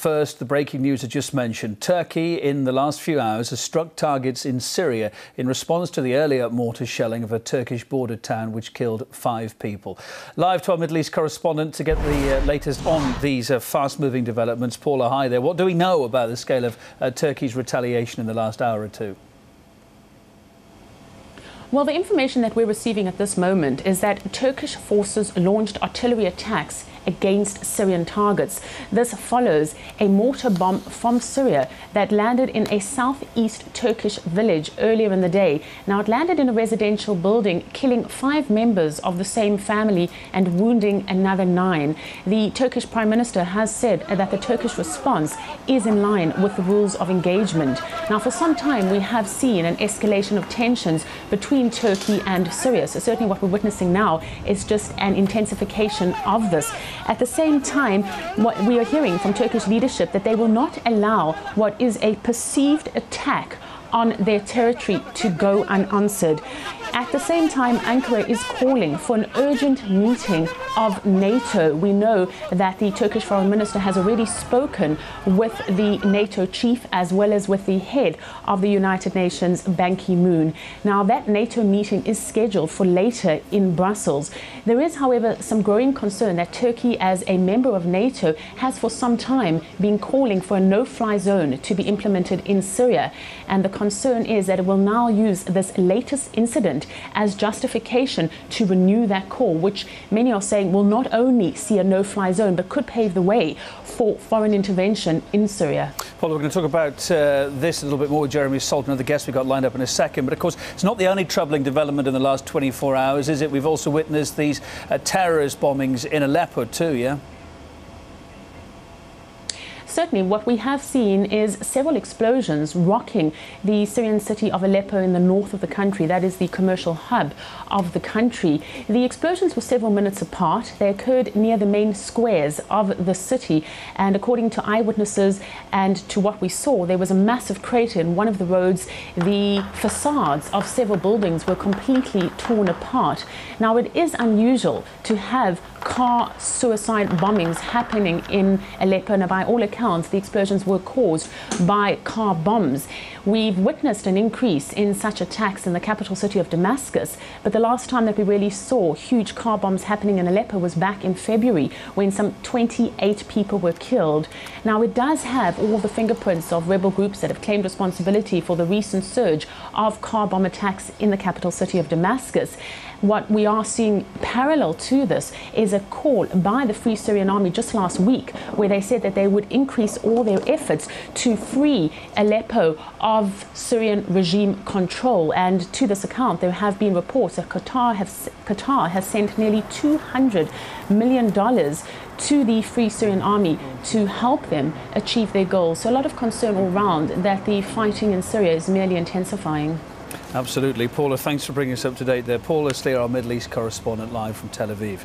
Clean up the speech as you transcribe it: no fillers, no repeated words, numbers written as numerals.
first, the breaking news I just mentioned. Turkey, in the last few hours, has struck targets in Syria in response to the earlier mortar shelling of a Turkish border town which killed 5 people. Live to our Middle East correspondent to get the latest on these fast-moving developments. Paula, hi there. What do we know about the scale of Turkey's retaliation in the last hour or two? Well, the information that we're receiving at this moment is that Turkish forces launched artillery attacks against Syrian targets. This follows a mortar bomb from Syria that landed in a southeast Turkish village earlier in the day. Now, it landed in a residential building, killing 5 members of the same family and wounding another 9. The Turkish Prime Minister has said that the Turkish response is in line with the rules of engagement. Now, for some time, we have seen an escalation of tensions between Turkey and Syria. So certainly what we're witnessing now is just an intensification of this. At the same time, what we are hearing from Turkish leadership that they will not allow what is a perceived attack on their territory to go unanswered. At the same time, Ankara is calling for an urgent meeting of NATO. We know that the Turkish Foreign Minister has already spoken with the NATO chief as well as with the head of the United Nations, Ban Ki-moon. Now, that NATO meeting is scheduled for later in Brussels. There is, however, some growing concern that Turkey, as a member of NATO, has for some time been calling for a no-fly zone to be implemented in Syria. And the concern is that it will now use this latest incident as justification to renew that call, which many are saying will not only see a no-fly zone but could pave the way for foreign intervention in Syria. Paul, we're going to talk about this a little bit more with Jeremy Salton, another guest we've got lined up in a second. But of course, it's not the only troubling development in the last 24 hours, is it? We've also witnessed these terrorist bombings in Aleppo too, yeah? Certainly, what we have seen is several explosions rocking the Syrian city of Aleppo in the north of the country. That is the commercial hub of the country. The explosions were several minutes apart. They occurred near the main squares of the city. And according to eyewitnesses and to what we saw, there was a massive crater in one of the roads. The facades of several buildings were completely torn apart. Now, it is unusual to have car suicide bombings happening in Aleppo, and by all accounts, the explosions were caused by car bombs. We've witnessed an increase in such attacks in the capital city of Damascus, but the last time that we really saw huge car bombs happening in Aleppo was back in February, when some 28 people were killed. Now, it does have all the fingerprints of rebel groups that have claimed responsibility for the recent surge of car bomb attacks in the capital city of Damascus. What we are seeing parallel to this is a call by the Free Syrian Army just last week, where they said that they would increase all their efforts to free Aleppo of Syrian regime control. And to this account, there have been reports that Qatar has sent nearly $200 million to the Free Syrian Army to help them achieve their goals. So a lot of concern all round that the fighting in Syria is merely intensifying. Absolutely. Paula, thanks for bringing us up to date there. Paula Steer, our Middle East correspondent, live from Tel Aviv.